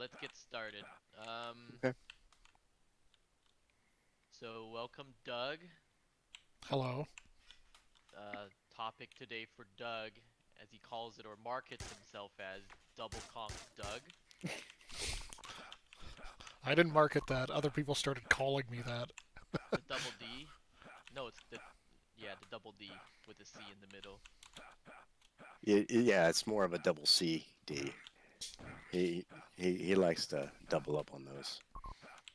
let's get started. Okay. So welcome Doug. Hello. Topic today for Doug, as he calls it or markets himself as Double Conc Doug. I didn't market that. Other people started calling me that. The double D. No, it's the double D with a C in the middle. Yeah, it's more of a double CD. He he likes to double up on those.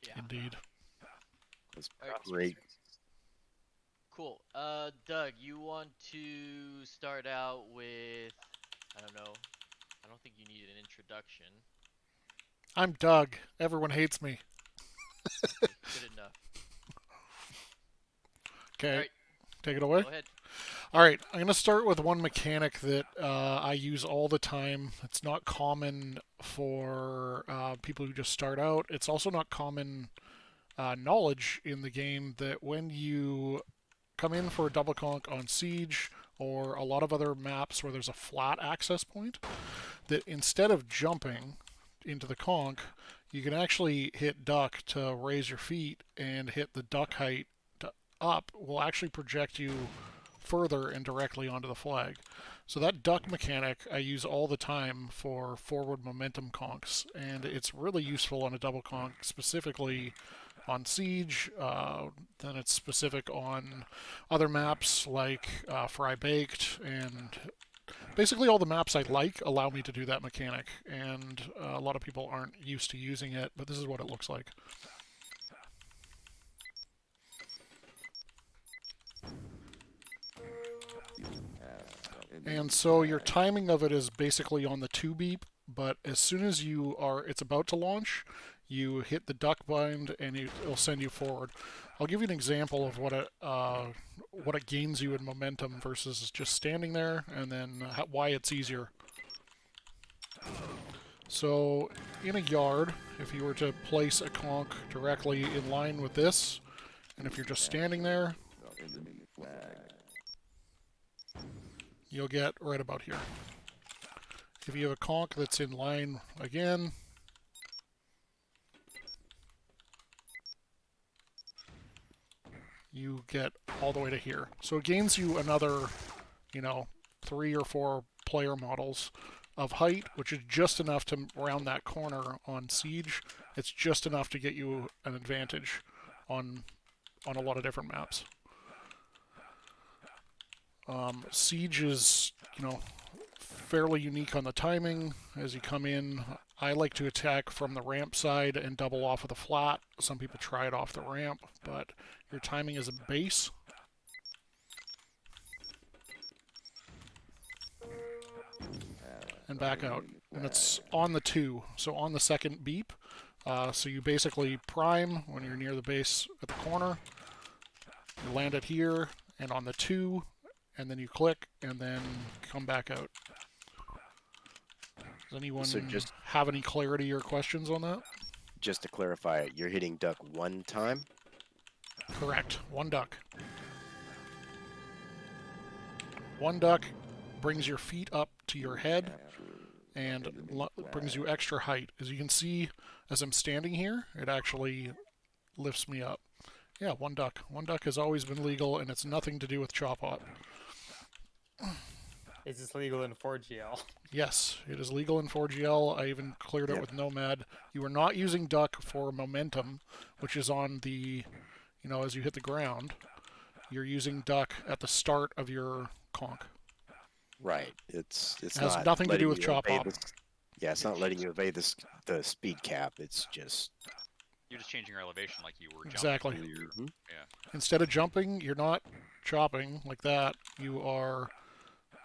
Yeah. Indeed. It's All right. great. Cool. Doug, you want to start out with, I don't know. I don't think you need an introduction. I'm Doug. Everyone hates me. Okay, good enough. All Okay, right, take it away. go ahead. All right, I'm going to start with one mechanic that I use all the time. It's not common for people who just start out. It's also not common knowledge in the game that when you come in for a double conk on Siege or a lot of other maps where there's a flat access point, that instead of jumping into the conk, you can actually hit duck to raise your feet and hit the duck height to up will actually project you further and directly onto the flag. So that duck mechanic I use all the time for forward momentum conks, and it's really useful on a double conk, specifically on Siege. Then it's specific on other maps like Fry Baked, and basically all the maps I like allow me to do that mechanic. And a lot of people aren't used to using it, but this is what it looks like. And so your timing of it is basically on the 2 beep, but as soon as it's about to launch, you hit the duck bind and it'll send you forward. I'll give you an example of what it gains you in momentum versus just standing there, and then why it's easier. So in a yard, if you were to place a conch directly in line with this, and if you're just standing there, you'll get right about here. If you have a conch that's in line again, you get all the way to here. So it gains you another, you know, 3 or 4 player models of height, which is just enough to round that corner on Siege. It's just enough to get you an advantage on a lot of different maps. Siege is, fairly unique on the timing. As you come in, I like to attack from the ramp side and double off of the flat. Some people try it off the ramp, but your timing is a base. And back out. And it's on the 2, so on the second beep. So you basically prime when you're near the base at the corner. You land it here, and on the 2, and then you click, and then come back out. Does anyone So just have any clarity or questions on that? just to clarify, you're hitting duck one time? Correct. One duck. One duck brings your feet up to your head and brings you extra height. As you can see, as I'm standing here, it actually lifts me up. Yeah, one duck. One duck has always been legal, and it's nothing to do with chop hop. Is this legal in 4GL? Yes, it is legal in 4GL. I even cleared it Yep. with Nomad. You are not using duck for momentum, which is on the, as you hit the ground. You're using duck at the start of your conch. Right. It's It has not nothing to do letting with you chop evade hop. this. Yeah, it's not letting you evade the speed cap. It's just You're just changing your elevation like you were jumping. Exactly. Mhm. Yeah. Instead of jumping, you're not chopping like that. You are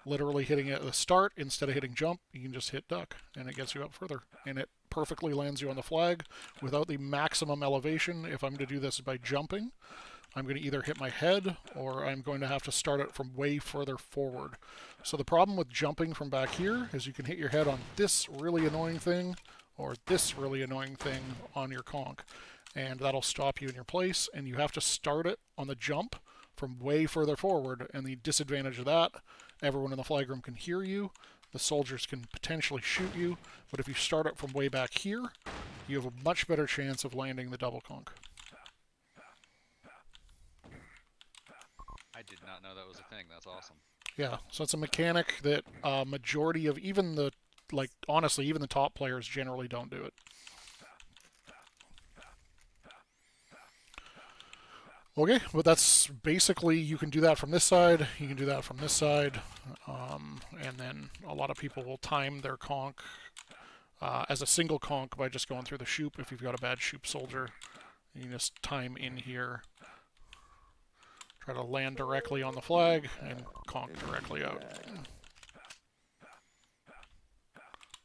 literally hitting it at the start. Instead of hitting jump, you can just hit duck, and it gets you up further. And it perfectly lands you on the flag without the maximum elevation. If I'm going to do this by jumping, I'm going to either hit my head or I'm going to have to start it from way further forward. So the problem with jumping from back here is you can hit your head on this really annoying thing or this really annoying thing on your conch, and that'll stop you in your place, and you have to start it on the jump from way further forward. And the disadvantage of that, everyone in the flag room can hear you, the soldiers can potentially shoot you, but if you start it from way back here, you have a much better chance of landing the double conch. I did not know that was a thing. That's awesome. Yeah, so it's a mechanic that majority of even the, like, honestly, even the top players generally don't do it. Okay, but that's basically, you can do that from this side, you can do that from this side, and then a lot of people will time their conch as a single conch by just going through the shoop. If you've got a bad shoop soldier, you can just time in here, try to land directly on the flag, and conch directly out.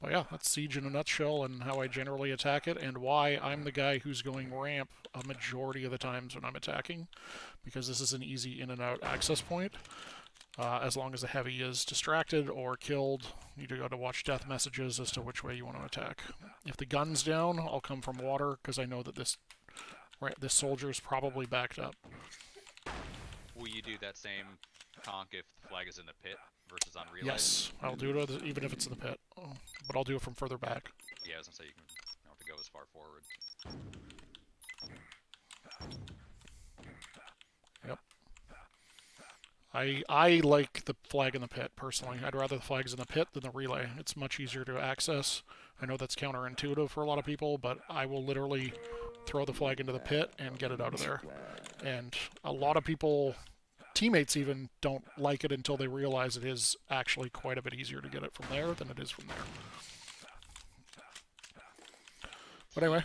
But yeah, that's Siege in a nutshell and how I generally attack it, and why I'm the guy who's going ramp a majority of the times when I'm attacking, because this is an easy in and out access point. As long as the heavy is distracted or killed, you got to watch death messages as to which way you want to attack. If the gun's down, I'll come from water, because I know that this soldier is probably backed up. Will you do that same conch if the flag is in the pit versus on relay? Yes, I'll do it even if it's in the pit, but I'll do it from further back. Yeah, I was gonna say you don't have to go as far forward. Yep. I like the flag in the pit, personally. I'd rather the flags in the pit than the relay. It's much easier to access. I know that's counterintuitive for a lot of people, but I will literally throw the flag into the pit and get it out of there. And a lot of people, teammates even, don't like it until they realize it is actually quite a bit easier to get it from there than it is from there. But anyway,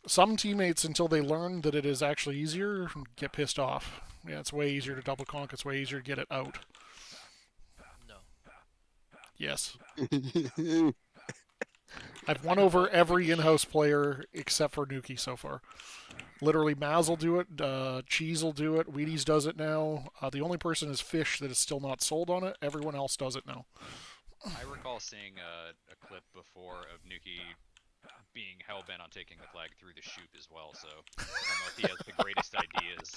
some teammates, until they learn that it is actually easier, get pissed off. Yeah, it's way easier to double conch. It's way easier to get it out. No. Yes. I've won over every in-house player except for Nuki so far. Literally, Maz will do it, Cheese will do it, Wheaties does it now. The only person is Fish that is still not sold on it. Everyone else does it now. I recall seeing a clip before of Nuki being hell-bent on taking the flag through the shoop as well, so I don't know if he has the greatest ideas.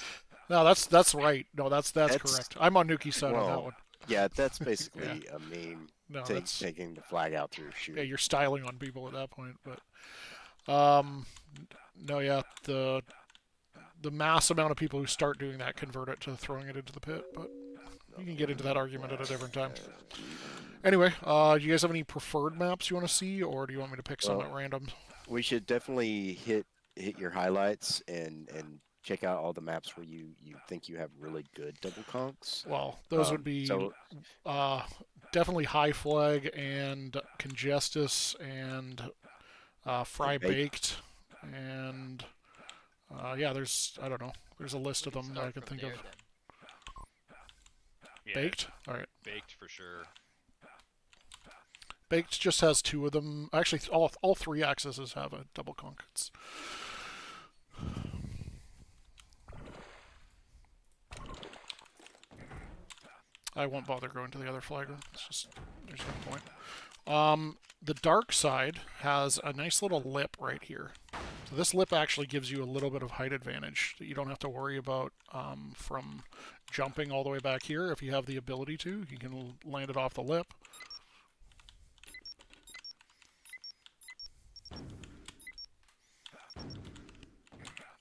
No, that's right. No, that's correct. I'm on Nuki's side on that one. Yeah, that's basically a meme. No, taking the flag out through a shoot. Yeah, you're styling on people at that point, but no, yeah, the mass amount of people who start doing that convert it to throwing it into the pit, but you can get into that argument at a different time. Anyway, do you guys have any preferred maps you want to see, or do you want me to pick some at random? We should definitely hit your highlights and check out all the maps where you think you have really good double conchs. Well, those would be definitely High Flag and Congestus and Fry Baked and yeah, there's, I don't know, there's a list of them that I can think of. Yeah, Baked? Alright. Baked for sure. Baked just has two of them. Actually, all three accesses have a double conch. I won't bother going to the other flag room. It's just, there's no point. The dark side has a nice little lip right here. So this lip actually gives you a little bit of height advantage that you don't have to worry about from jumping all the way back here. If you have the ability to, you can land it off the lip.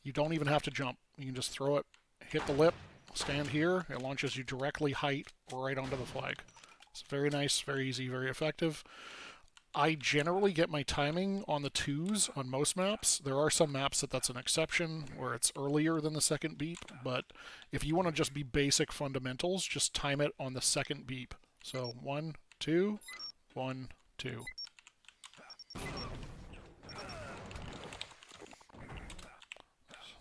You don't even have to jump. You can just throw it, hit the lip, stand here. It launches you directly height right onto the flag. It's very nice, very easy, very effective. I generally get my timing on the 2s on most maps. There are some maps that's an exception where it's earlier than the second beep, but if you want to just be basic fundamentals, just time it on the second beep. So 1, 2, 1, 2.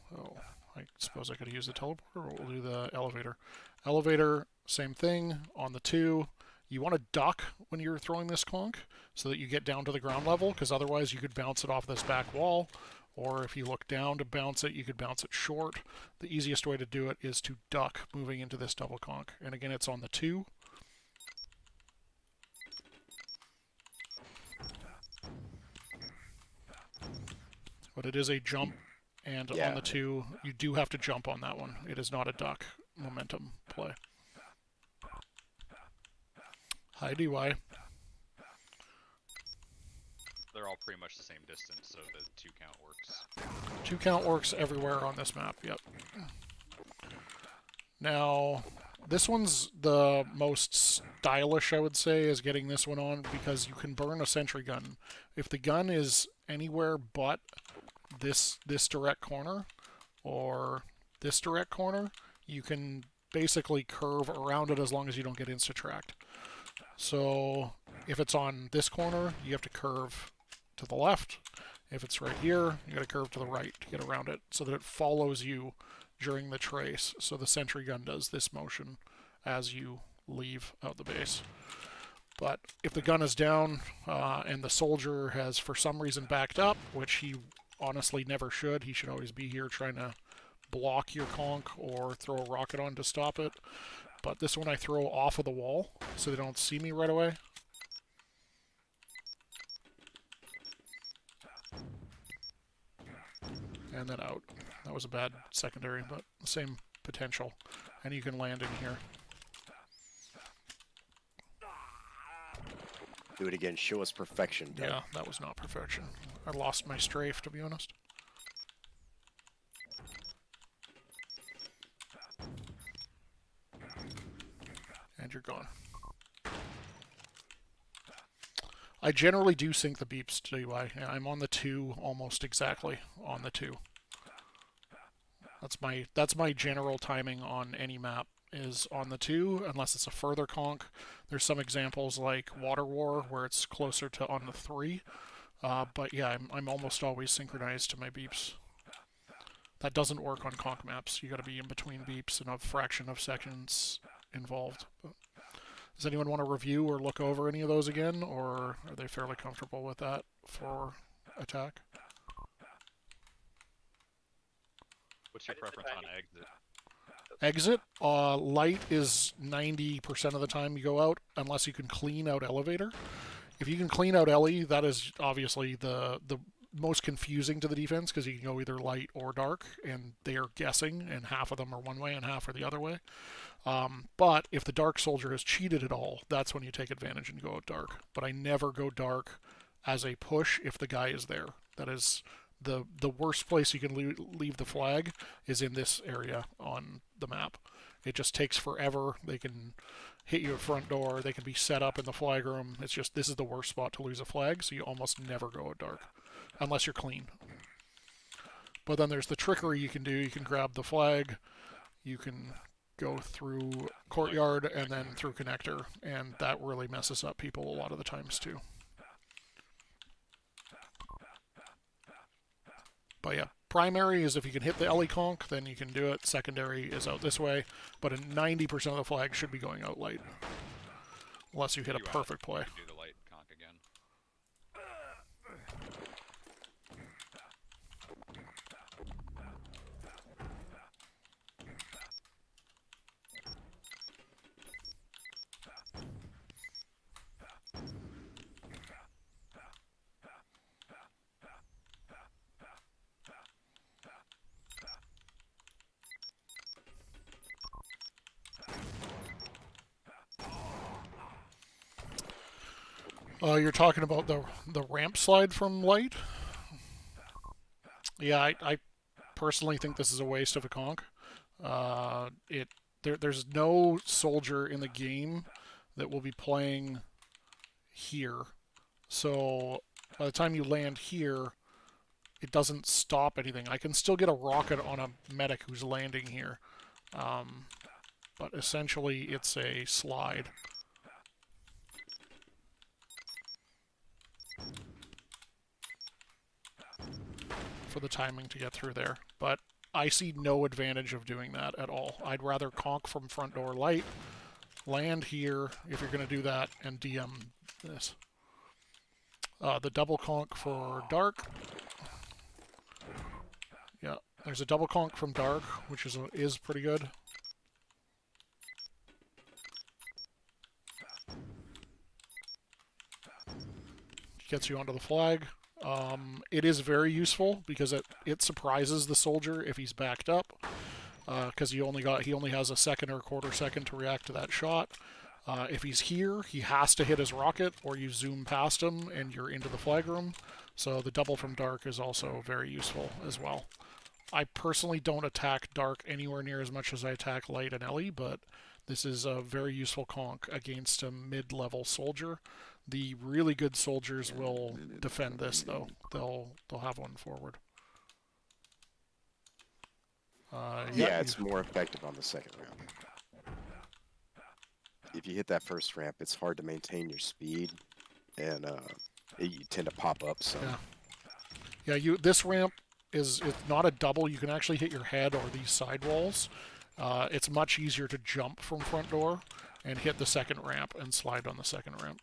So I suppose I could use the teleporter, or we'll do the elevator. Elevator, same thing on the 2. You want to duck when you're throwing this conch so that you get down to the ground level, because otherwise you could bounce it off this back wall, or if you look down to bounce it, you could bounce it short. The easiest way to do it is to duck moving into this double conch. And again, it's on the 2. But it is a jump, and on the 2, you do have to jump on that one. It is not a duck momentum play. Hi, DY. They're all pretty much the same distance, so the 2 count works. 2 count works everywhere on this map, yep. Now, this one's the most stylish, I would say, is getting this one on, because you can burn a sentry gun. If the gun is anywhere but this direct corner, or this direct corner, you can basically curve around it as long as you don't get insta-tracked. So, if it's on this corner, you have to curve to the left. If it's right here, you gotta curve to the right to get around it, so that it follows you during the trace. So the sentry gun does this motion as you leave out the base. But if the gun is down and the soldier has for some reason backed up, which he honestly never should, he should always be here trying to block your conch or throw a rocket on to stop it. But this one I throw off of the wall so they don't see me right away. And then out. That was a bad secondary, but the same potential. And you can land in here. Do it again. Show us perfection, Doug. Yeah, that was not perfection. I lost my strafe, to be honest. And you're gone. I generally do sync the beeps to I'm on the 2 almost exactly on the 2. That's my general timing on any map, is on the 2, unless it's a further conch. There's some examples like Water War where it's closer to on the 3. But yeah, I'm almost always synchronized to my beeps. That doesn't work on conch maps. You gotta be in between beeps and a fraction of seconds involved. But does anyone want to review or look over any of those again, or are they fairly comfortable with that for attack? What's your preference on exit? Exit, light is 90% of the time you go out, unless you can clean out elevator. If you can clean out Ellie, that is obviously the most confusing to the defense, because you can go either light or dark, and they are guessing, and half of them are one way and half are the other way. But if the dark soldier has cheated at all, that's when you take advantage and go out dark. But I never go dark as a push if the guy is there. That is the worst place you can leave the flag, is in this area on the map. It just takes forever. They can hit you at front door. They can be set up in the flag room. It's just, this is the worst spot to lose a flag, so you almost never go out dark, unless you're clean. But then there's the trickery you can do. You can grab the flag. You can go through courtyard and then through connector, and that really messes up people a lot of the times too. But yeah, primary is if you can hit the Ellie conch, then you can do it. Secondary is out this way, but 90% of the flag should be going out light, unless you hit a perfect play. Do the light conch again. You're talking about the ramp slide from light? Yeah, I personally think this is a waste of a conch. There's no soldier in the game that will be playing here. So by the time you land here, it doesn't stop anything. I can still get a rocket on a medic who's landing here. But essentially it's a slide. For the timing to get through there, but I see no advantage of doing that at all. I'd rather conch from front door light, land here if you're going to do that, and DM this. The double conch for dark. Yeah, there's a double conch from dark, which is pretty good. Gets you onto the flag. It is very useful because it surprises the soldier if he's backed up, because he only has a second or a quarter second to react to that shot. If he's here, he has to hit his rocket, or you zoom past him and you're into the flag room. So the double from dark is also very useful as well. I personally don't attack dark anywhere near as much as I attack light and Ellie, but this is a very useful conk against a mid-level soldier. The really good soldiers will defend this, though. They'll have one forward. Yeah, it's more effective on the second round. If you hit that first ramp, it's hard to maintain your speed, and you tend to pop up some. Yeah. This ramp it's not a double. You can actually hit your head or these side walls. It's much easier to jump from front door and hit the second ramp and slide on the second ramp.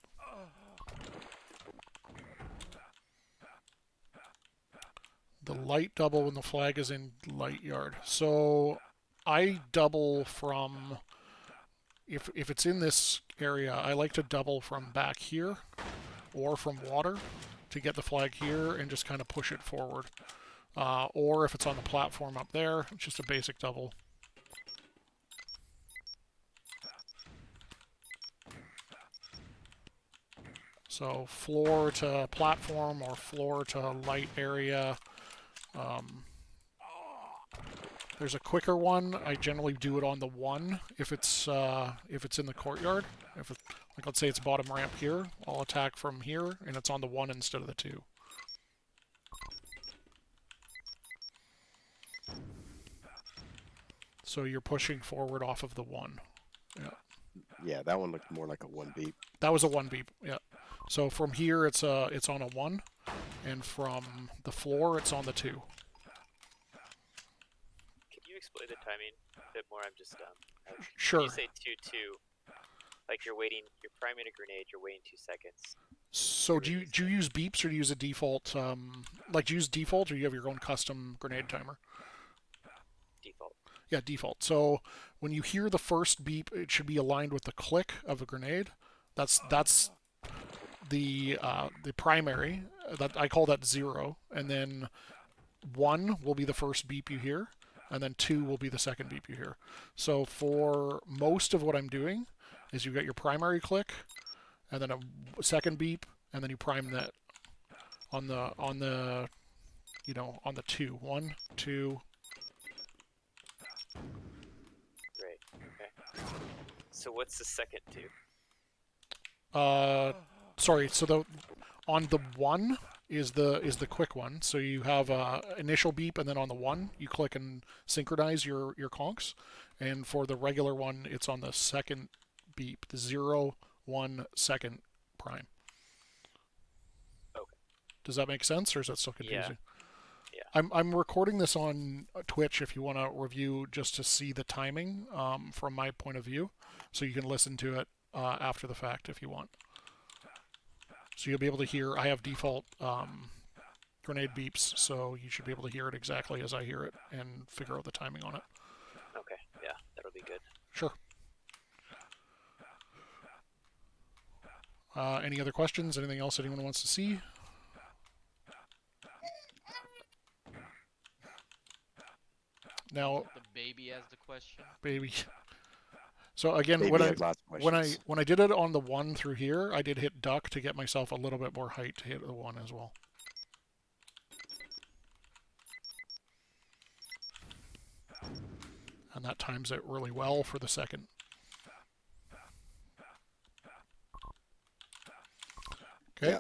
The light double when the flag is in light yard. So I double from, if it's in this area, I like to double from back here or from water to get the flag here and just kind of push it forward. Or if it's on the platform up there, it's just a basic double. So floor to platform or floor to light area. There's a quicker one. I generally do it on the 1 if it's in the courtyard. Like let's say it's bottom ramp here, I'll attack from here and it's on the 1 instead of the 2. So you're pushing forward off of the 1. Yeah. Yeah, that one looked more like a 1 beep. That was a 1 beep. Yeah. So from here it's on a 1, and from the floor it's on the 2. Can you explain the timing a bit more? I'm just Sure. You say 2-2, like you're priming a grenade, you're waiting 2 seconds. So do you use beeps or do you use a default? Like do you use default or do you have your own custom grenade timer? Default. Yeah, default. So when you hear the first beep, it should be aligned with the click of a grenade. That's the primary. That I call that 0, and then 1 will be the first beep you hear, and then 2 will be the second beep you hear. So for most of what I'm doing is you got your primary click, and then a second beep, and then you prime that on the 2. 1, 2. Great. Okay. So what's the second 2? Sorry. So on the 1 is the quick one. So you have initial beep, and then on the 1 you click and synchronize your conks. And for the regular one, it's on the second beep, the 0, 1 second prime. Okay. Does that make sense, or is that still confusing? Yeah. I'm recording this on Twitch if you want to review just to see the timing from my point of view, so you can listen to it after the fact if you want. So you'll be able to hear, I have default grenade beeps, so you should be able to hear it exactly as I hear it and figure out the timing on it. Okay, yeah, that'll be good. Sure. Any other questions? Anything else anyone wants to see? Now, The baby has the question. baby. So again, Baby when had lots of questions. I did it on the 1 through here, I did hit duck to get myself a little bit more height to hit the 1 as well. And that times it really well for the second. Okay.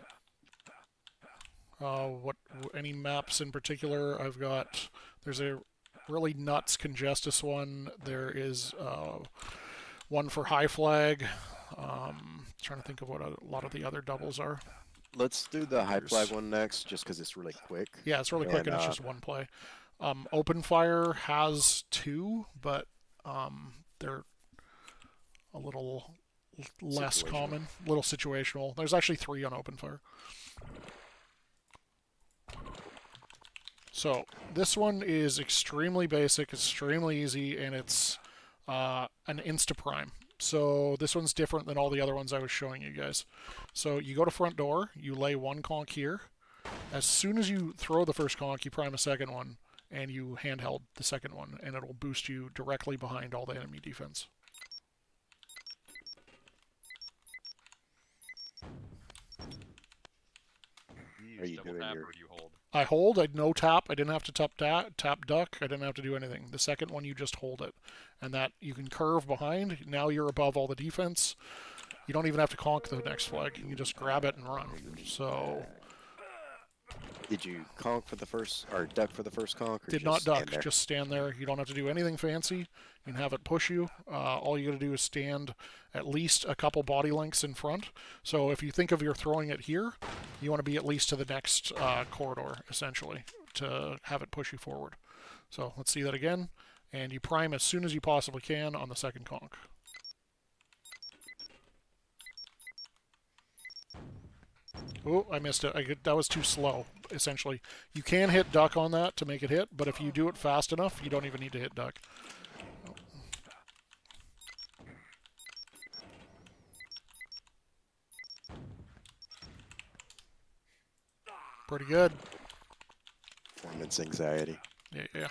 Yep. Any maps in particular? I've got. There's a really nuts Congestus one. There is one for High Flag. Trying to think of what a lot of the other doubles are. Let's do the high flag one next, just because it's really quick. Yeah, it's really quick and it's just one play. Open Fire has 2, but they're a little less common, little situational. There's actually 3 on Open Fire. So this one is extremely basic, extremely easy, and it's an insta-prime. So this one's different than all the other ones I was showing you guys. So you go to front door, you lay 1 conch here. As soon as you throw the first conch, you prime a second one, and you handheld the second one, and it'll boost you directly behind all the enemy defense. you Are use you double doing tap your- or do you hold? I hold. I no tap. I didn't have to tap duck. I didn't have to do anything. The second one, you just hold it, and that you can curve behind. Now you're above all the defense. You don't even have to conk the next flag. You can just grab it and run. So Did you conk for the first, or duck for the first conk, or did just not duck. stand there? Just stand there. You don't have to do anything fancy. You can have it push you. All you got to do is stand at least a couple body lengths in front. So if you think of you're throwing it here, you want to be at least to the next corridor, essentially, to have it push you forward. So let's see that again. And you prime as soon as you possibly can on the second conk. Oh, I missed it. That was too slow, essentially. You can hit duck on that to make it hit, but if you do it fast enough, you don't even need to hit duck. Pretty good. Performance anxiety. Yeah.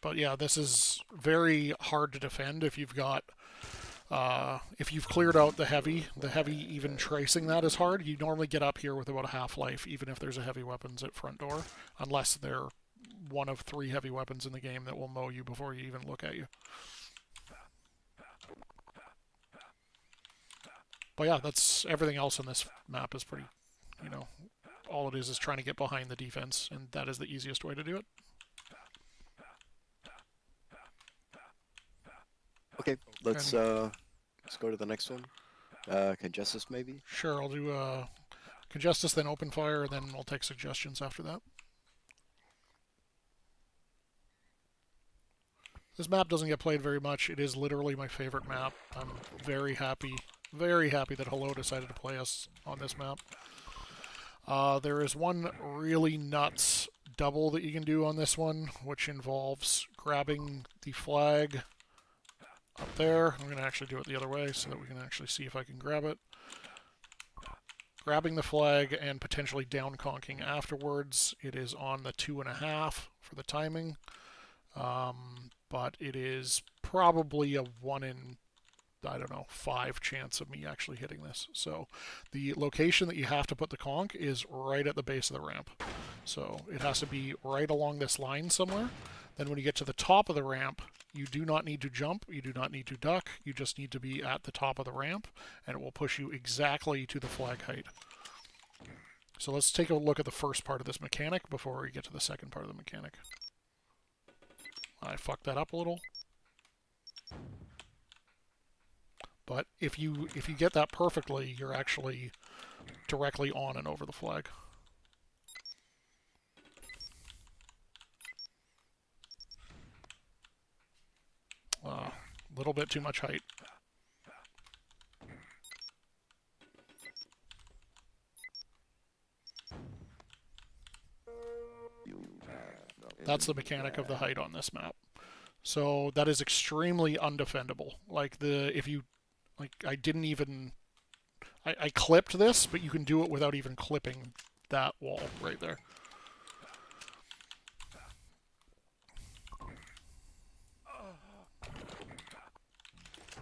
But yeah, this is very hard to defend if you've got, if you've cleared out the heavy. The heavy, even tracing that is hard. You normally get up here with about a half-life, even if there's a heavy weapons at front door, unless they're one of 3 heavy weapons in the game that will mow you before you even look at you. But yeah, that's everything else on this map is pretty, all it is trying to get behind the defense, and that is the easiest way to do it. Okay, let's go to the next one. Congestus maybe? Sure, I'll do Congestus, then Open Fire, and then I'll take suggestions after that. This map doesn't get played very much. It is literally my favorite map. I'm very happy that Hello decided to play us on this map. There is one really nuts double that you can do on this one, which involves grabbing the flag up there. I'm going to actually do it the other way so that we can actually see if I can grab it. Grabbing the flag and potentially down conking afterwards. It is on the 2.5 for the timing. But it is probably a 1 in, 5 chance of me actually hitting this. So the location that you have to put the conch is right at the base of the ramp. So it has to be right along this line somewhere. Then when you get to the top of the ramp, you do not need to jump, you do not need to duck, you just need to be at the top of the ramp, and it will push you exactly to the flag height. So let's take a look at the first part of this mechanic before we get to the second part of the mechanic. I fucked that up a little. But if you get that perfectly, you're actually directly on and over the flag. A little bit too much height. That's the mechanic of the height on this map. So that is extremely undefendable. I clipped this, but you can do it without even clipping that wall right there.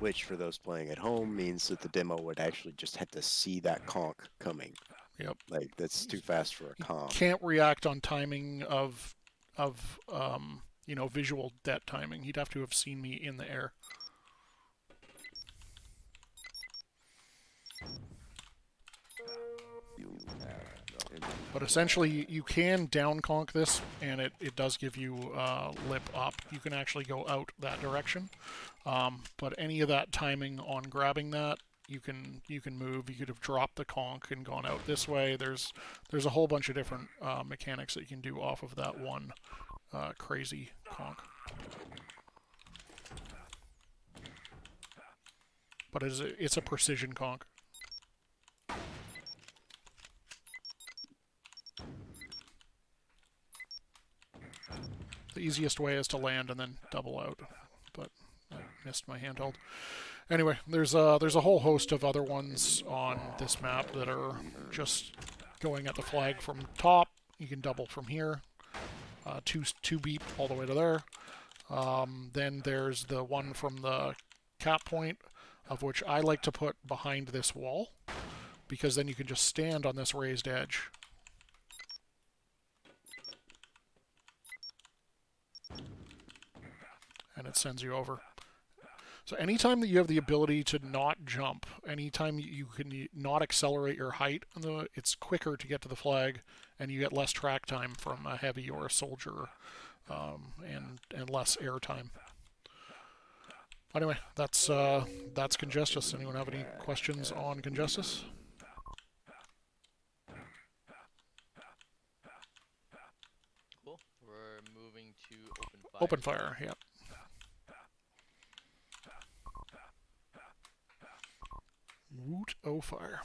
Which, for those playing at home, means that the demo would actually just have to see that conch coming. Yep. Like, that's too fast for a comm. Can't react on timing of visual det timing. He'd have to have seen me in the air. But essentially, you can down conk this, and it does give you lip up. You can actually go out that direction. But any of that timing on grabbing that, you can move. You could have dropped the conch and gone out this way. There's a whole bunch of different mechanics that you can do off of that one crazy conch. But it's a precision conch. The easiest way is to land and then double out, but I missed my handheld. Anyway, there's a whole host of other ones on this map that are just going at the flag from top. You can double from here, two beep all the way to there. Then there's the one from the cap point, of which I like to put behind this wall, because then you can just stand on this raised edge. And it sends you over. So anytime that you have the ability to not jump, anytime you can not accelerate your height, it's quicker to get to the flag, and you get less track time from a heavy or a soldier, and less air time. Anyway, that's Congestus. Anyone have any questions on Congestus? Cool. We're moving to open fire. Open fire, yep. Woot o fire.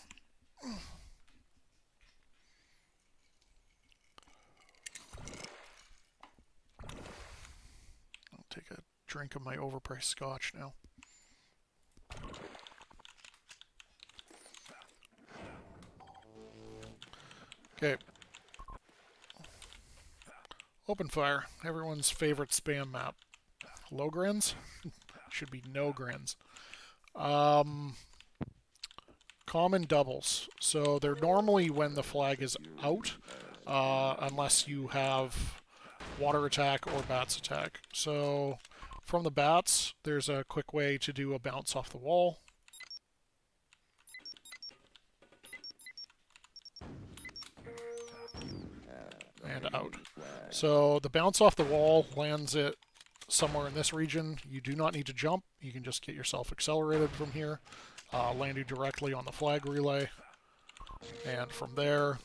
I'll take a drink of my overpriced scotch now. Okay. Open fire. Everyone's favorite spam map. Low grins? Should be no grins. Common doubles. So they're normally when the flag is out, unless you have water attack or bats attack. So from the bats, there's a quick way to do a bounce off the wall. And out. So the bounce off the wall lands it somewhere in this region. You do not need to jump. You can just get yourself accelerated from here. Land you directly on the flag relay. And from there,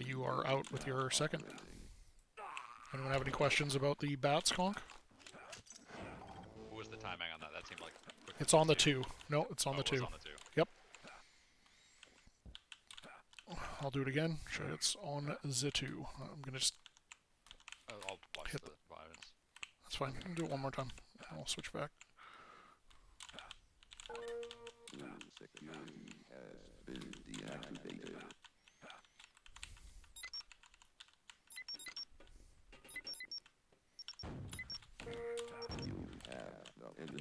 you are out with your second. Anyone have any questions about the bats, Conk? What was the timing on that? That seemed like quick. It's on the 2. No, it's on the 2. It was on the 2. Yep. I'll do it again. Sure, it's on the 2. I'm going to just... I'll watch Hit the violence. That's fine. I'll do it one more time. I'll switch back. Security has been deactivated.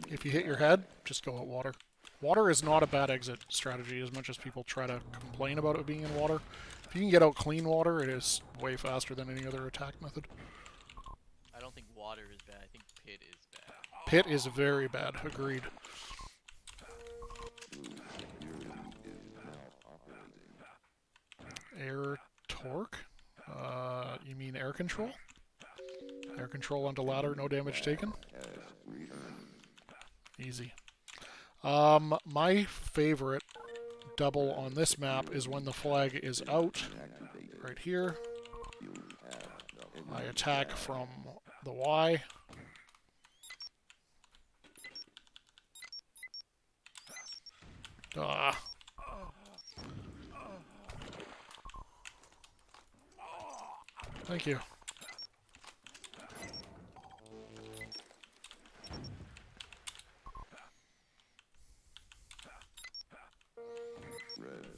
If you hit your head, just go at water. Water is not a bad exit strategy as much as people try to complain about it being in water. If you can get out clean water, it is way faster than any other attack method. I don't think water is bad. I think pit is bad. Pit is very bad. Agreed. Air torque? You mean air control? Air control onto ladder, no damage taken? Easy. My favorite double on this map is when the flag is out, right here. I attack from the Y. Thank you.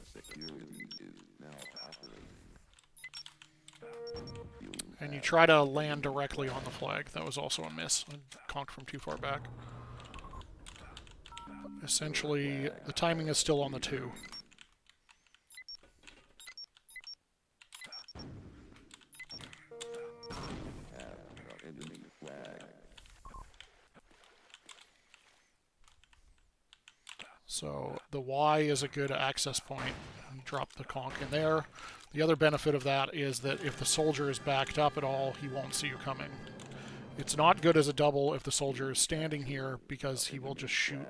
Security is now operating. And you try to land directly on the flag. That was also a miss. I conked from too far back. Essentially, the timing is still on the 2. So the Y is a good access point. You drop the conch in there. The other benefit of that is that if the soldier is backed up at all, he won't see you coming. It's not good as a double if the soldier is standing here because he will just shoot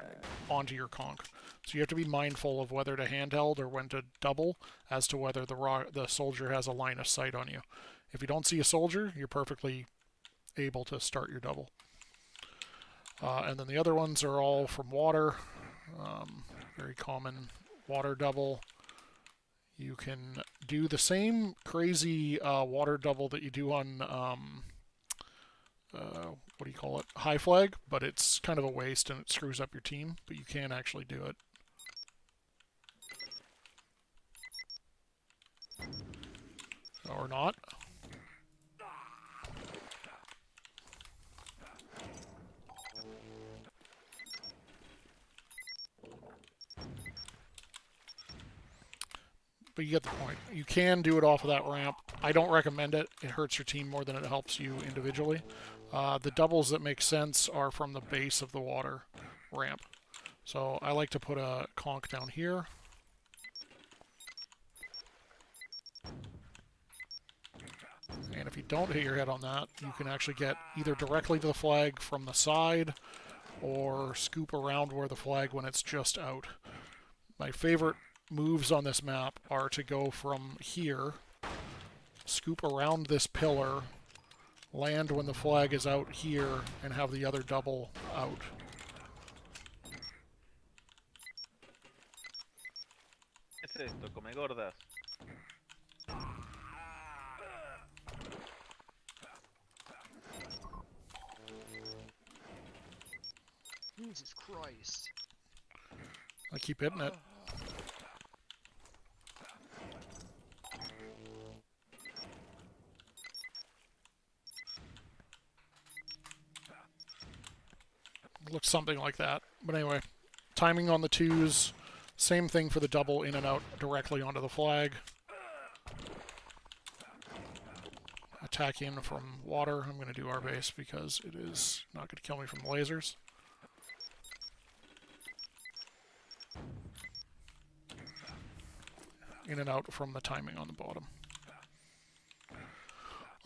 onto your conch. So you have to be mindful of whether to handheld or when to double as to whether the soldier has a line of sight on you. If you don't see a soldier, you're perfectly able to start your double. And then the other ones are all from water. Very common water double. You can do the same crazy water double that you do on, what do you call it, high flag, but it's kind of a waste and it screws up your team, but you can actually do it. Or not. but you get the point. You can do it off of that ramp. I don't recommend it. It hurts your team more than it helps you individually. The doubles that make sense are from the base of the water ramp. So I like to put a conch down here. And if you don't hit your head on that, you can actually get either directly to the flag from the side or scoop around where the flag when it's just out. My favorite moves on this map are to go from here, scoop around this pillar, land when the flag is out here, and have the other double out. ¿Qué es esto? Come gordas. Jesus Christ. I keep hitting it. Looks something like that. But anyway, timing on the twos. Same thing for the double in and out directly onto the flag. Attack in from water. I'm going to do our base because it is not going to kill me from lasers. In and out from the timing on the bottom.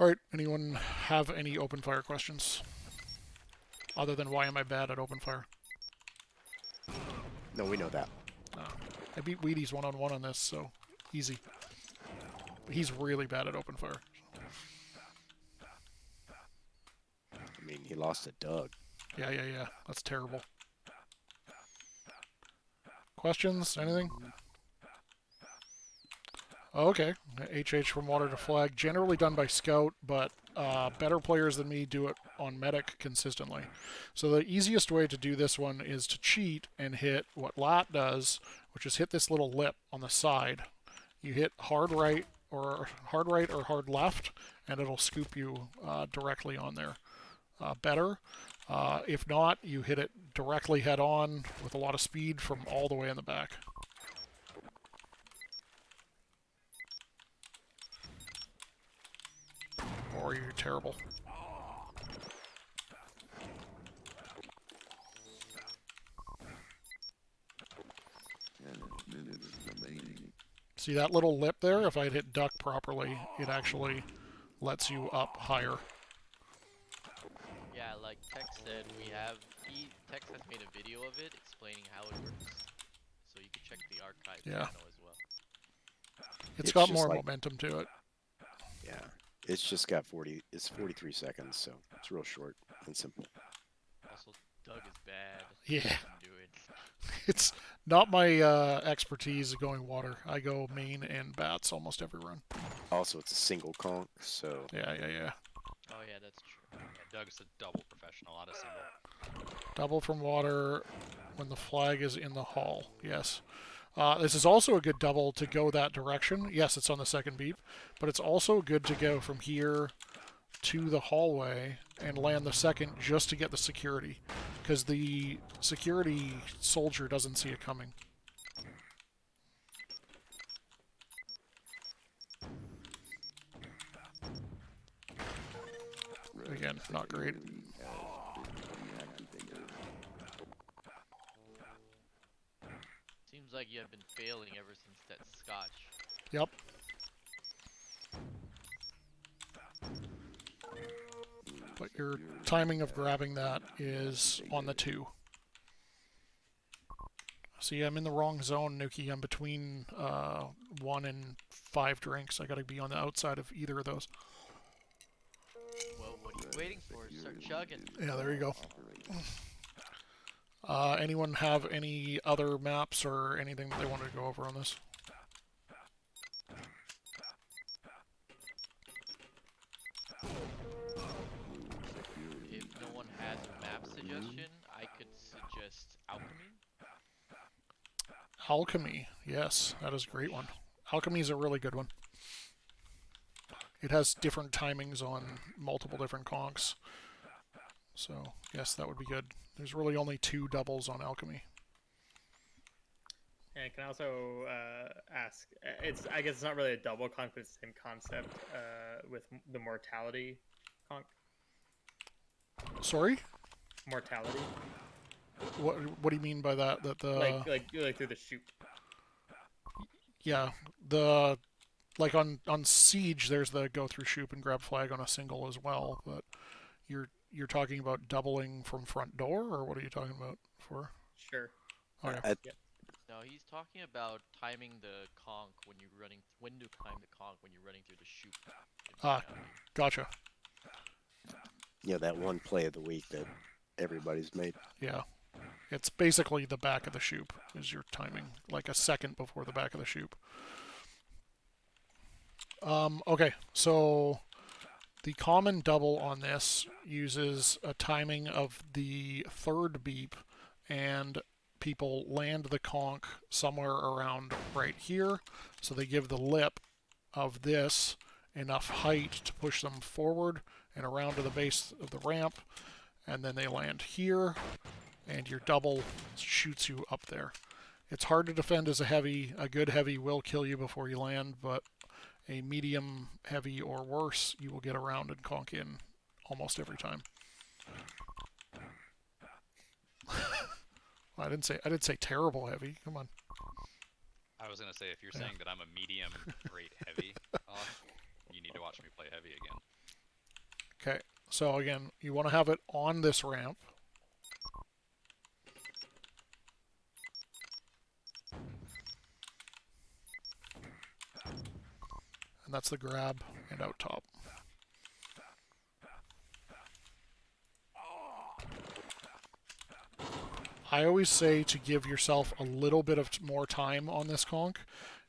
Alright, anyone have any open fire questions? Other than why am I bad at open fire? No, we know that. I beat Wheaties one-on-one on this, so easy. But he's really bad at open fire. I mean, he lost to Doug. Yeah. That's terrible. Questions? Anything? Okay. HH from water to flag. Generally done by scout, but better players than me do it on medic consistently. So the easiest way to do this one is to cheat and hit what Lat does, which is hit this little lip on the side. You hit hard right or hard left, and it'll scoop you directly on there. Better. If not, you hit it directly head on with a lot of speed from all the way in the back. Or you're terrible. See that little lip there? If I'd hit duck properly, it actually lets you up higher. Yeah, like Tex said, Tex has made a video of it explaining how it works. So you can check the archive channel as well. It's got just more like- momentum to it. Yeah. It's just got 43 seconds, so it's real short and simple. Also, Doug is bad. Yeah. He doesn't do it. It's not my expertise going water. I go main and bats almost every run. Also, it's a single conch, so Yeah. Oh yeah, that's true. Yeah, Doug's a double professional, not a single. Double from water when the flag is in the hall. Yes. This is also a good double to go that direction. Yes, it's on the second beep, but it's also good to go from here to the hallway and land the second just to get the security, because the security soldier doesn't see it coming. Again, not great. Seems like you have been failing ever since that scotch. Yep. But your timing of grabbing that is on the 2. See, I'm in the wrong zone, Nuki. I'm between 1 and 5 drinks. I gotta be on the outside of either of those. Well, what are you waiting for? Start chugging. Yeah, there you go. Anyone have any other maps or anything that they wanted to go over on this? If no one has a map suggestion, I could suggest alchemy. Alchemy, yes, that is a great one. Alchemy is a really good one. It has different timings on multiple different conchs. So, yes, that would be good. There's really only 2 doubles on alchemy. And can I also ask? I guess it's not really a double conch, but it's the same concept with the mortality conch. Sorry? Mortality, What do you mean by that? That the like through the chute. yeah, like on Siege, there's the go through shoop and grab flag on a single as well. But you're talking about doubling from front door, or what are you talking about for? Sure. Okay. No, he's talking about timing the conch when you're running. When to time the conch when you're running through the chute. Gotcha. Yeah, that one play of the week that everybody's made. Yeah. It's basically the back of the shoop is your timing, like a second before the back of the shoop. Okay, so the common double on this uses a timing of the third beep, and people land the conch somewhere around right here. So they give the lip of this enough height to push them forward and around to the base of the ramp, and then they land here, and your double shoots you up there. It's hard to defend as a heavy. A good heavy will kill you before you land, but a medium heavy or worse, you will get around and conch in almost every time. I didn't say terrible heavy. Come on. I was gonna say, if you're saying that I'm a medium rate heavy, you need to watch me play heavy again. Okay, so again, you want to have it on this ramp. And that's the grab and out top. I always say to give yourself a little bit of more time on this conch.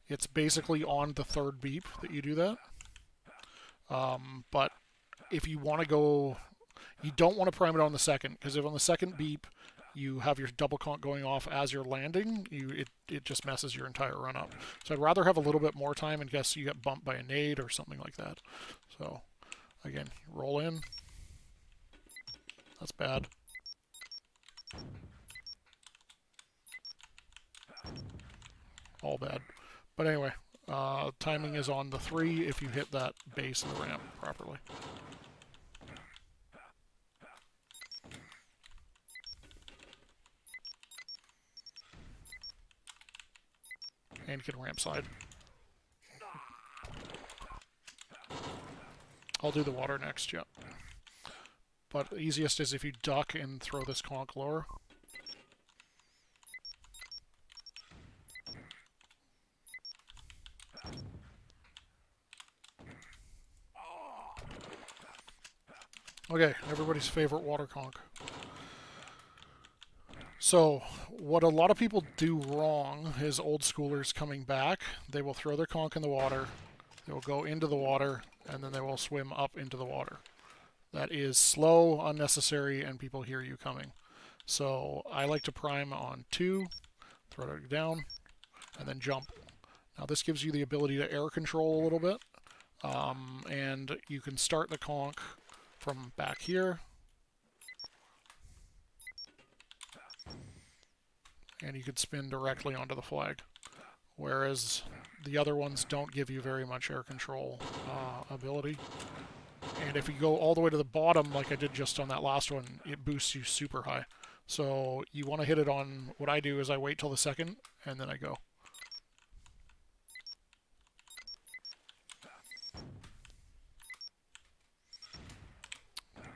It's basically on the third beep that you do that. But if you want to go, you don't want to prime it on the second, because if on the second beep you have your double conch going off as you're landing, it just messes your entire run up. So I'd rather have a little bit more time in case you get bumped by a nade or something like that. So again, roll in. That's bad. All bad. But anyway, timing is on the 3 if you hit that base of the ramp properly. And you can ramp side. I'll do the water next, yeah. But the easiest is if you duck and throw this conch lower. Okay, everybody's favorite water conch. So, what a lot of people do wrong is old schoolers coming back. They will throw their conch in the water, they will go into the water, and then they will swim up into the water. That is slow, unnecessary, and people hear you coming. So, I like to prime on 2, throw it down, and then jump. Now, this gives you the ability to air control a little bit, and you can start the conch from back here. And you could spin directly onto the flag. Whereas the other ones don't give you very much air control ability. And if you go all the way to the bottom, like I did just on that last one, it boosts you super high. So you want to hit it on, what I do is I wait till the second, and then I go.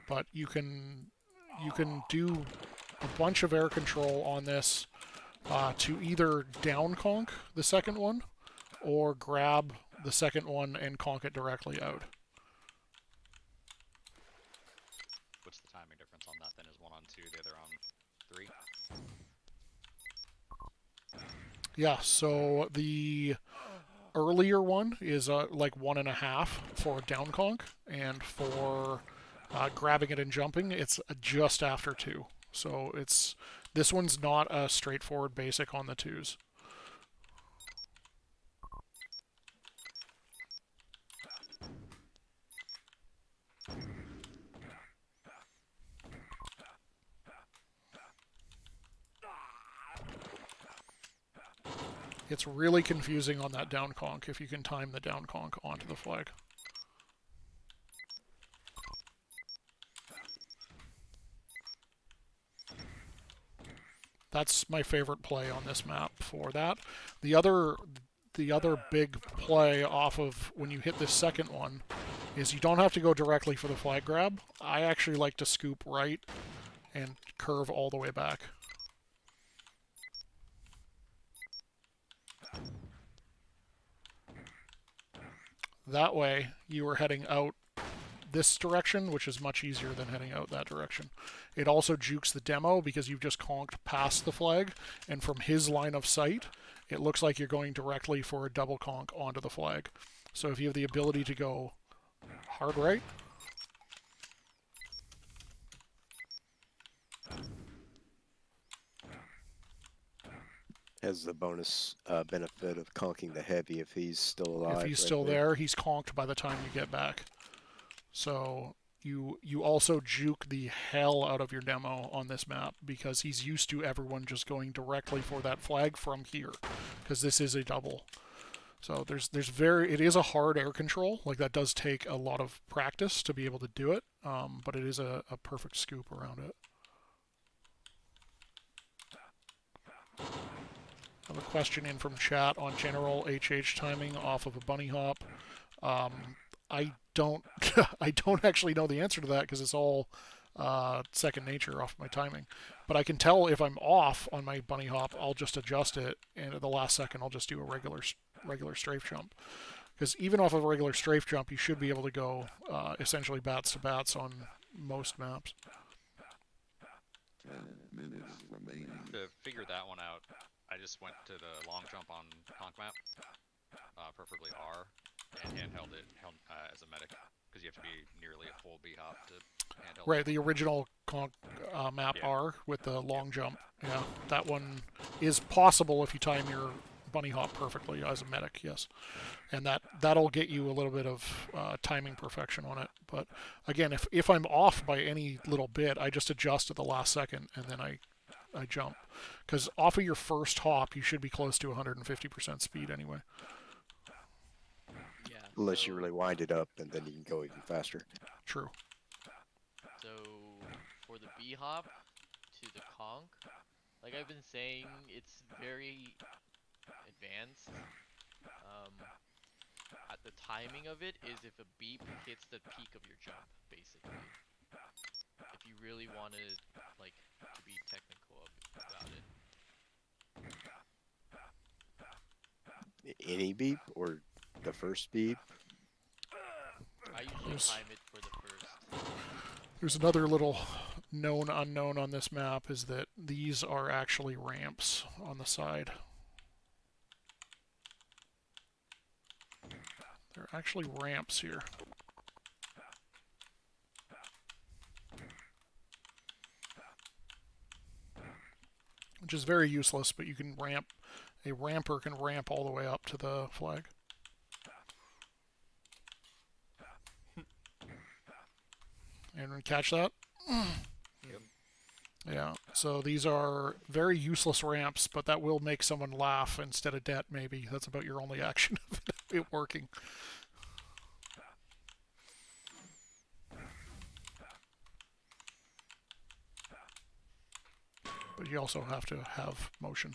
But you can do a bunch of air control on this to either down conch the second one, or grab the second one and conch it directly out. What's the timing difference on that then? Is one on 2, the other on 3? Yeah, so the earlier one is like 1.5 for down conch, and for grabbing it and jumping, it's just after 2. So this one's not a straightforward basic on the 2s. It's really confusing on that down conch if you can time the down conch onto the flag. That's my favorite play on this map for that. The other big play off of when you hit this second one is you don't have to go directly for the flag grab. I actually like to scoop right and curve all the way back. That way you are heading out this direction, which is much easier than heading out that direction. It also jukes the demo because you've just conked past the flag, and from his line of sight, it looks like you're going directly for a double conch onto the flag. So if you have the ability to go hard right, Has the bonus benefit of conking the heavy if he's still alive. if he's right still there, he's conked by the time you get back. So you also juke the hell out of your demo on this map because he's used to everyone just going directly for that flag from here, because this is a double. So it is a hard air control. Like, that does take a lot of practice to be able to do it, but it is a perfect scoop around it. I have a question in from chat on general HH timing off of a bunny hop. I don't I don't actually know the answer to that because it's all second nature off my timing. But I can tell if I'm off on my bunny hop, I'll just adjust it, and at the last second I'll just do a regular strafe jump. Because even off of a regular strafe jump, you should be able to go essentially bats to bats on most maps. 10 minutes remaining. To figure that one out, I just went to the long jump on conch map, preferably R, and handheld it as a medic, because you have to be nearly a full B hop to handheld. Right, the original conch map Yeah. R with the long jump. Yeah, that one is possible if you time your bunny hop perfectly as a medic, yes. And that'll get you a little bit of timing perfection on it. But again, if I'm off by any little bit, I just adjust at the last second and then I jump. Because off of your first hop, you should be close to 150% speed anyway. Yeah. Unless so, you really wind it up, and then you can go even faster. True. So for the B hop to the conch, like I've been saying, it's very advanced. The timing of it is if a beep hits the peak of your jump, basically. If you really wanted, like, to be technical about it. Any beep or the first beep? I usually Yes. time it for the first. There's another little known unknown on this map is that these are actually ramps on the side. They're actually ramps here. Which is very useless, but you can ramp. A ramper can ramp all the way up to the flag. Anyone catch that? Yeah, so these are very useless ramps, but that will make someone laugh instead of debt, maybe. That's about your only action of it working. But you also have to have motion.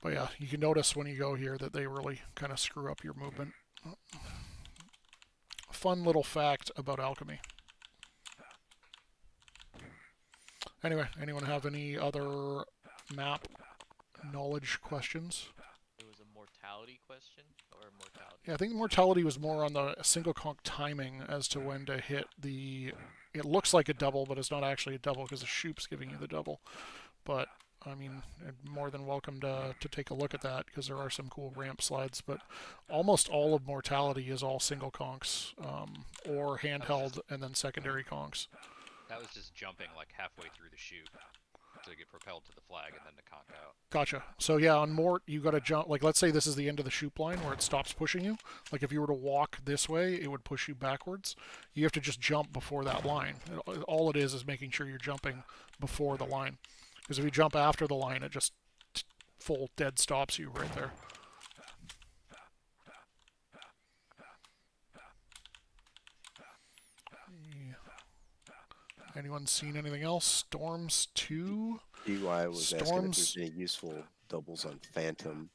But yeah, you can notice when you go here that they really kind of screw up your movement. Fun little fact about alchemy. Anyway, anyone have any other map knowledge questions? It was a mortality question or mortality. Yeah, I think mortality was more on the single conch timing as to when to hit the. It looks like a double, but it's not actually a double because the shoop's giving you the double. But I mean, more than welcome to take a look at that because there are some cool ramp slides. But almost all of mortality is all single conchs or handheld and then secondary conchs. That was just jumping like halfway through the chute to get propelled to the flag and then to conch out. Gotcha. So yeah, on mort, you got to jump. Like, let's say this is the end of the shoop line where it stops pushing you. Like, if you were to walk this way, it would push you backwards. You have to just jump before that line. All it is making sure you're jumping before the line. Because if you jump after the line, it just full dead stops you right there. Anyone seen anything else? Storms 2? DY was asking if Storms. there's any useful doubles on Phantom.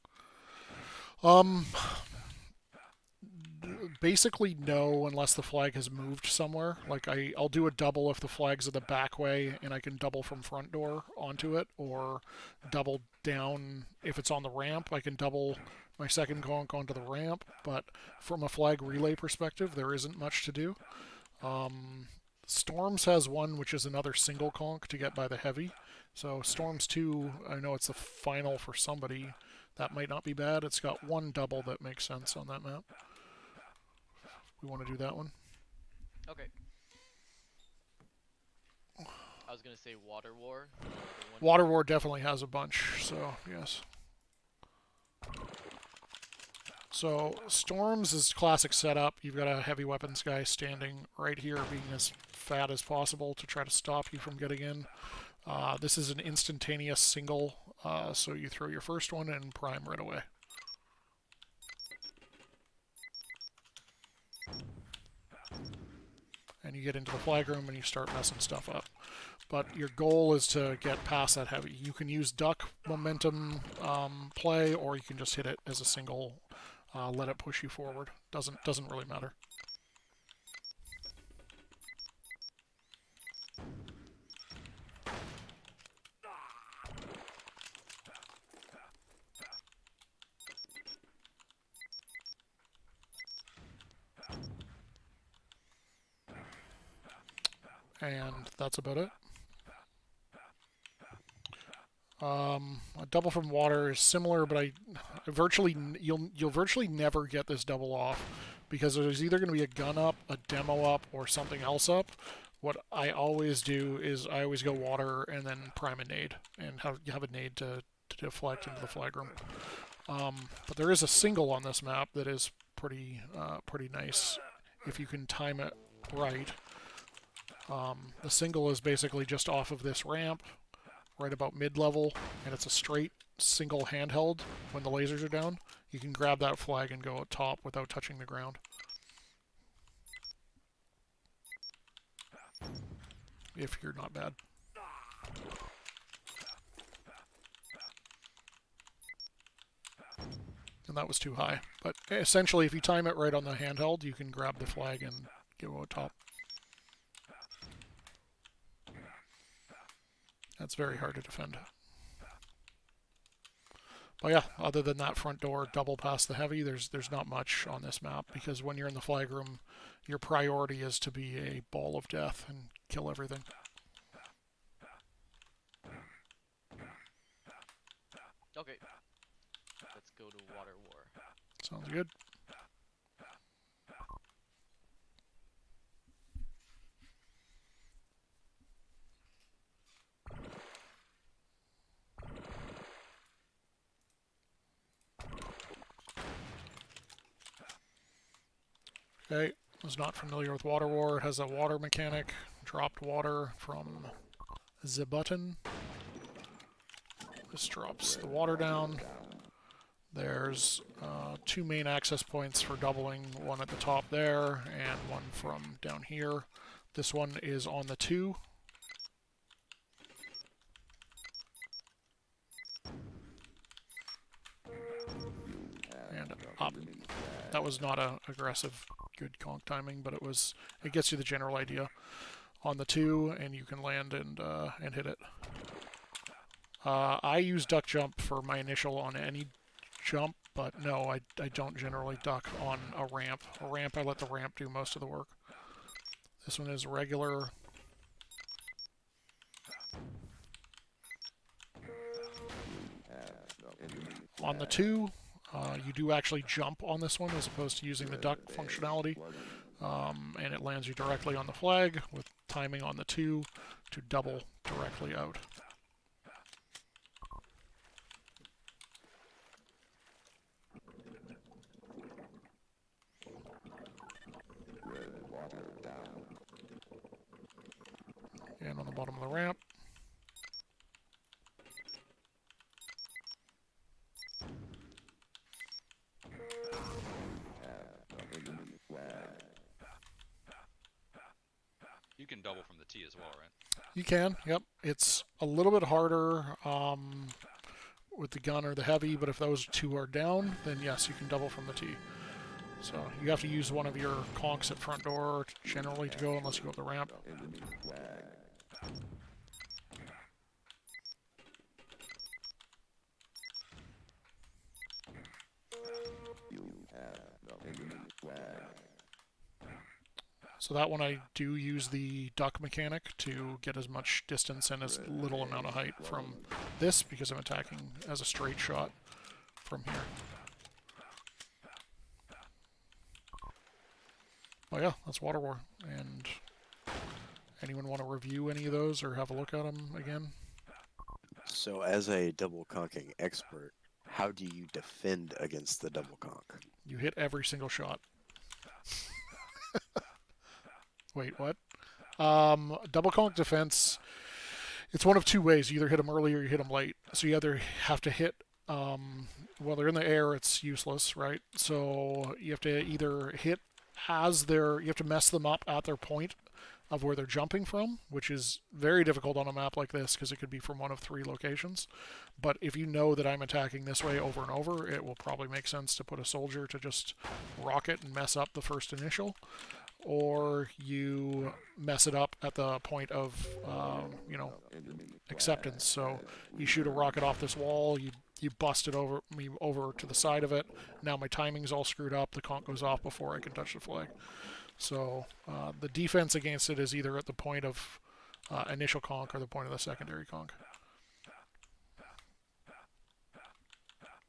Basically no, unless the flag has moved somewhere. Like I'll do a double if the flag's in the back way and I can double from front door onto it, or double down if it's on the ramp. I can double my second conch onto the ramp, but from a flag relay perspective, there isn't much to do. Storms has one, which is another single conch to get by the heavy. So Storms 2, I know it's the final for somebody. That might not be bad. It's got one double that makes sense on that map. We want to do that one. Okay. I was gonna say Water War. Water War definitely has a bunch, so yes. So Storms is classic setup. You've got a heavy weapons guy standing right here, being as fat as possible to try to stop you from getting in. This is an instantaneous single, so you throw your first one and prime right away. And you get into the flag room and you start messing stuff up. But your goal is to get past that heavy. You can use duck momentum play, or you can just hit it as a single, let it push you forward. Doesn't really matter. And that's about it. A double from water is similar, but you'll virtually never get this double off because there's either going to be a gun up, a demo up, or something else up. What I always do is I always go water and then prime a nade and have a nade to deflect into the flag room. But there is a single on this map that is pretty nice if you can time it right. The single is basically just off of this ramp, right about mid-level, and it's a straight single handheld when the lasers are down. You can grab that flag and go up top without touching the ground. If you're not bad. And that was too high. But essentially, if you time it right on the handheld, you can grab the flag and go up top. That's very hard to defend. But yeah, other than that front door, double past the heavy, there's not much on this map, because when you're in the flag room, your priority is to be a ball of death and kill everything. Okay. Let's go to Water War. Sounds good. Okay, was not familiar with Water War. It has a water mechanic, dropped water from the button. This drops the water down. There's two main access points for doubling, one at the top there and one from down here. This one is on the 2. And up. That was not a aggressive good conch timing, but it gets you the general idea. On the 2, and you can land and hit it. I use duck jump for my initial on any jump, but no, I don't generally duck on a ramp. A ramp, I let the ramp do most of the work. This one is regular. On the 2, you do actually jump on this one as opposed to using the duck functionality. And it lands you directly on the flag with timing on the 2 to double directly out. And on the bottom of the ramp. you can double from the tee as well, right? You can, yep. It's a little bit harder with the gun or the heavy, but if those two are down, then yes, you can double from the tee. So you have to use one of your conks at front door generally to go, unless you go up the ramp. Enemy flag. You have the enemy flag. So that one I do use the duck mechanic to get as much distance and as little amount of height from this, because I'm attacking as a straight shot from here. Oh yeah, that's Water War. And anyone want to review any of those or have a look at them again? So, as a double conking expert, how do you defend against the double conk? You hit every single shot. Wait, what? Double conk defense, it's one of two ways. You either hit them early or you hit them late. So you either have to hit, while they're in the air, it's useless, right? So you have to either hit you have to mess them up at their point of where they're jumping from, which is very difficult on a map like this because it could be from one of three locations. But if you know that I'm attacking this way over and over, it will probably make sense to put a soldier to just rocket and mess up the first initial. Or you mess it up at the point of, acceptance. So you shoot a rocket off this wall, you bust it over to the side of it. Now my timing's all screwed up. The conch goes off before I can touch the flag. So the defense against it is either at the point of initial conch or the point of the secondary conch.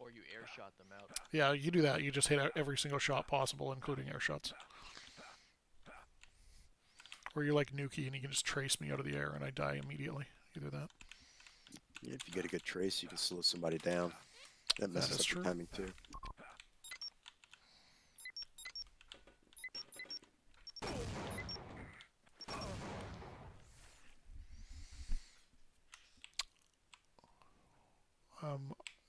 Or you air shot them out. Yeah, you do that. You just hit every single shot possible, including air shots. Or you're like Nuki and you can just trace me out of the air and I die immediately. Either that. Yeah, if you get a good trace, you can slow somebody down. That messes is up true. your timing too.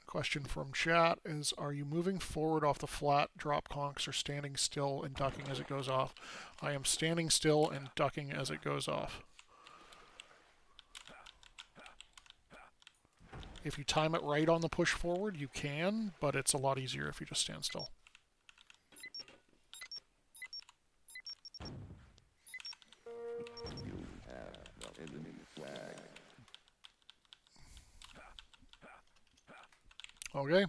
Question from chat is, are you moving forward off the flat drop conchs or standing still and ducking as it goes off? I am standing still and ducking as it goes off. If you time it right on the push forward, you can, but it's a lot easier if you just stand still. You have the enemy flag. Okay.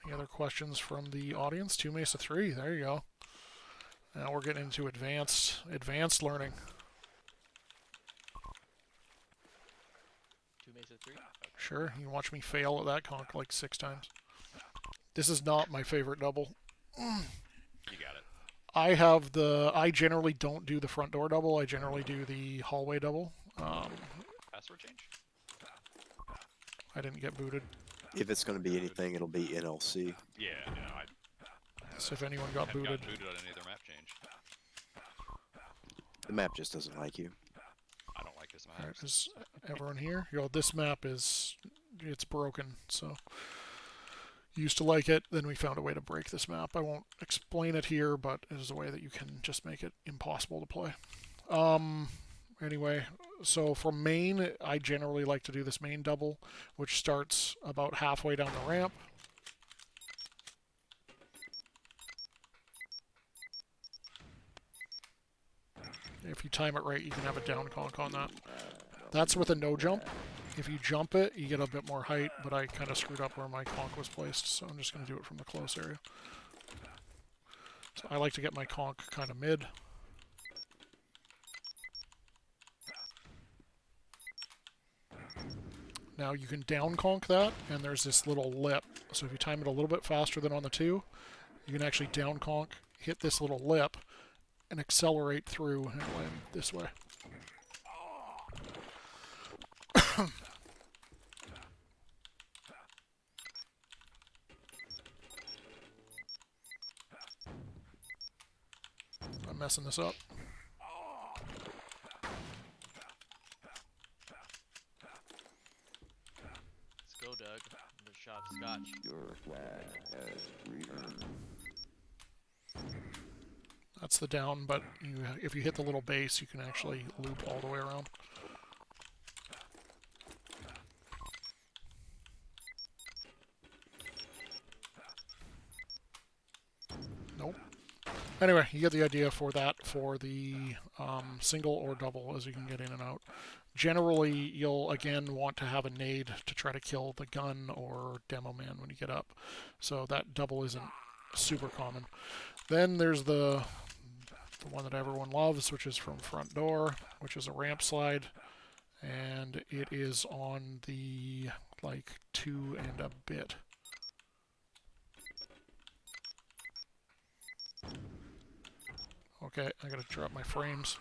Any other questions from the audience? 2 Mesa 3, there you go. Now we're getting into advanced learning. 2 Mesa 3? Okay. Sure, you can watch me fail at that conch like 6 times. This is not my favorite double. You got it. I generally don't do the front door double, I generally do the hallway double. Password change? I didn't get booted. If it's going to be anything, it'll be NLC. Yeah, no, I So if anyone got haven't booted. gotten booted on any other map change. The map just doesn't like you. I don't like this map. Alright, is everyone here? This map it's broken, so used to like it, then we found a way to break this map. I won't explain it here, but it is a way that you can just make it impossible to play. Anyway, so for main, I generally like to do this main double, which starts about halfway down the ramp. If you time it right, you can have a down conch on that. That's with a no jump. If you jump it, you get a bit more height, but I kind of screwed up where my conch was placed, so I'm just going to do it from the close area. So I like to get my conch kind of mid. Now you can down conch that, and there's this little lip. So if you time it a little bit faster than on the 2, you can actually down conch, hit this little lip, and accelerate through and land this way. I'm messing this up. Let's go, Doug. The shot of scotch. Your flag has returned. That's the down, but if you hit the little base, you can actually loop all the way around. Nope. Anyway, you get the idea for that for the single or double as you can get in and out. Generally, you'll again want to have a nade to try to kill the gun or demo man when you get up. So that double isn't super common. Then there's the one that everyone loves, which is from front door, which is a ramp slide. And it is on the, like, 2 and a bit. Okay, I gotta drop my frames.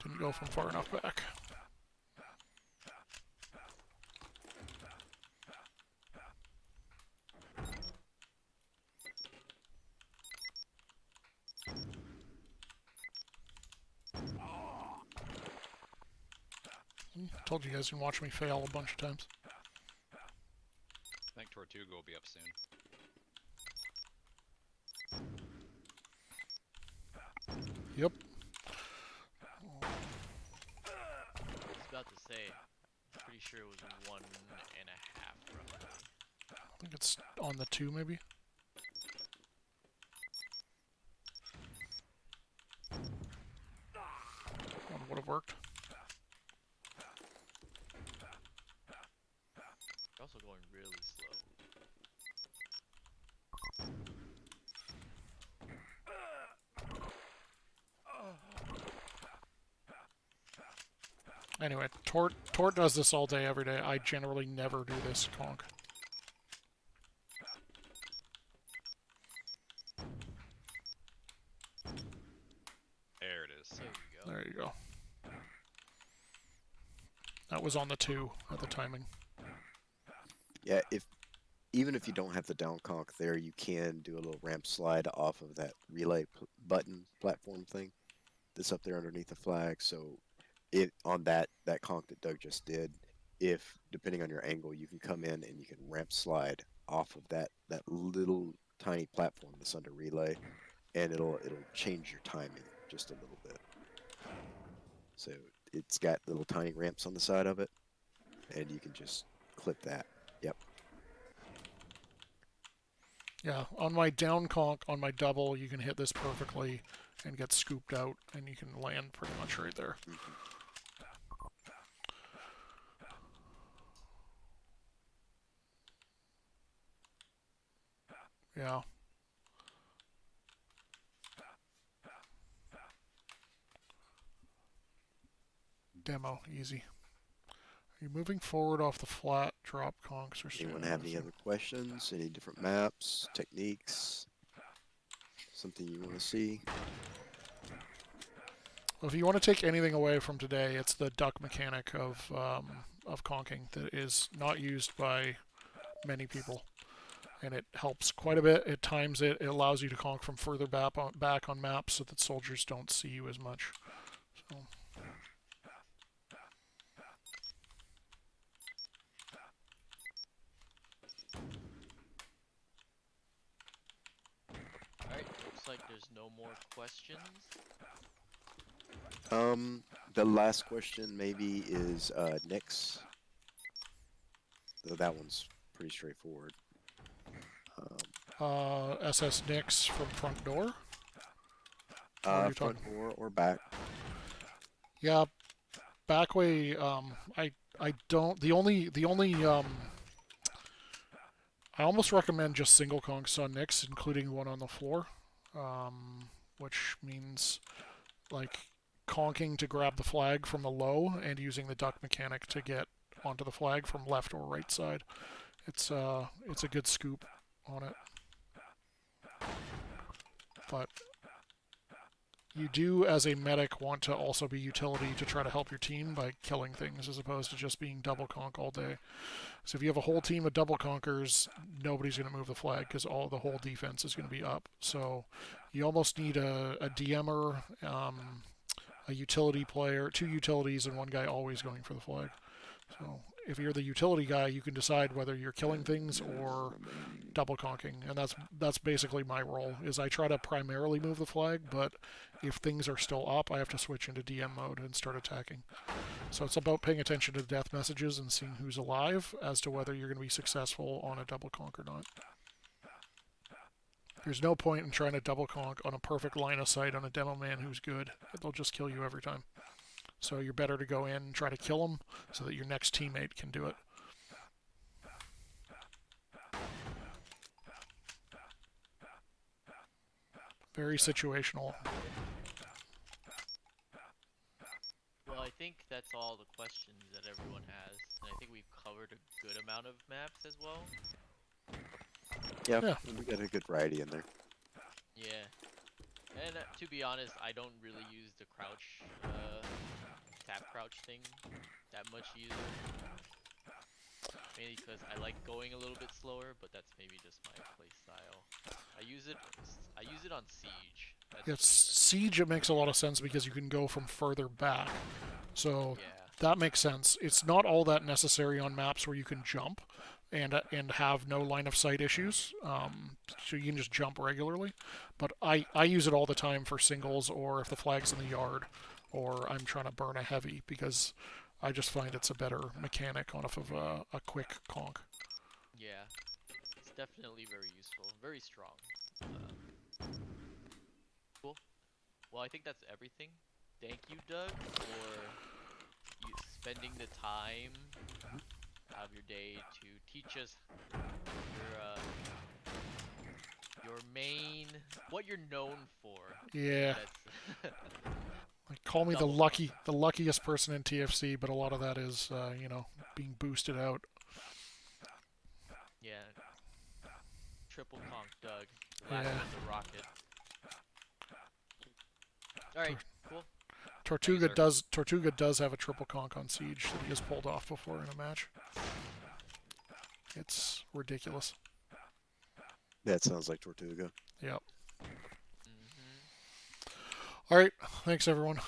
Didn't go from far enough back. Told you guys can watch me fail a bunch of times. I think Tortuga will be up soon. Yep. I was about to say, I'm pretty sure it was 1.5 roughly. I think it's on the 2 maybe. One would have worked. You're also going really slow. Anyway, Tort does this all day, every day. I generally never do this conk. There it is. There you go. There you go. That was on the 2 at the timing. Yeah, even if you don't have the down conk there, you can do a little ramp slide off of that relay button platform thing that's up there underneath the flag. So on that conk that Doug just did, if depending on your angle, you can come in and you can ramp slide off of that little tiny platform that's under relay, and it'll change your timing just a little bit. So it's got little tiny ramps on the side of it, and you can just clip that. Yep. Yeah, on my down conk, on my double, you can hit this perfectly and get scooped out, and you can land pretty much right there. Mm-hmm. Yeah. Demo, easy. Are you moving forward off the flat drop conks or Anyone have any other questions? Any different maps, techniques? Something you want to see? Well, if you want to take anything away from today, it's the duck mechanic of conking that is not used by many people, and it helps quite a bit. It times it. It allows you to conk from further back on maps so that soldiers don't see you as much. So. Alright, looks like there's no more questions. The last question maybe is NUGS. Though that one's pretty straightforward. SS NUGS from front door. Or are you Front talking? door or back. Yeah, back way. I don't. The only I almost recommend just single conks on NUGS, including one on the floor, which means like conking to grab the flag from the low and using the duck mechanic to get onto the flag from left or right side. It's a good scoop on it. But you do, as a medic, want to also be utility to try to help your team by killing things as opposed to just being double conk all day. So if you have a whole team of double conkers, nobody's going to move the flag because the whole defense is going to be up. So you almost need a DMer, a utility player, 2 utilities, and 1 guy always going for the flag. So if you're the utility guy, you can decide whether you're killing things or double conking, and that's basically my role. Is I try to primarily move the flag, but if things are still up, I have to switch into DM mode and start attacking. So it's about paying attention to the death messages and seeing who's alive as to whether you're going to be successful on a double conk or not. There's no point in trying to double conk on a perfect line of sight on a demo man who's good. They'll just kill you every time. So you're better to go in and try to kill them so that your next teammate can do it. Very situational. Well, I think that's all the questions that everyone has, and I think we've covered a good amount of maps as well. Yeah, we got a good variety in there. Yeah. And to be honest, I don't really use the crouch, tap crouch thing that much either. Mainly because I like going a little bit slower, but that's maybe just my play style. I use it on Siege. It's Siege. It makes a lot of sense because you can go from further back. So Yeah. that makes sense. It's not all that necessary on maps where you can jump and have no line of sight issues. So you can just jump regularly. But I use it all the time for singles or if the flag's in the yard or I'm trying to burn a heavy because I just find it's a better mechanic off of a quick conk. Yeah. It's definitely very useful. Very strong. Cool. Well, I think that's everything. Thank you, Doug, for spending the time out of your day to teach us your main, what you're known for. Yeah. Like, call me the luckiest person in TFC, but a lot of that is, being boosted out. Yeah. Triple conk Doug. Last one's a rocket. Alright, cool. Tortuga does have a triple conk on Siege that he has pulled off before in a match. It's ridiculous. That sounds like Tortuga. Yep. All right. Thanks, everyone.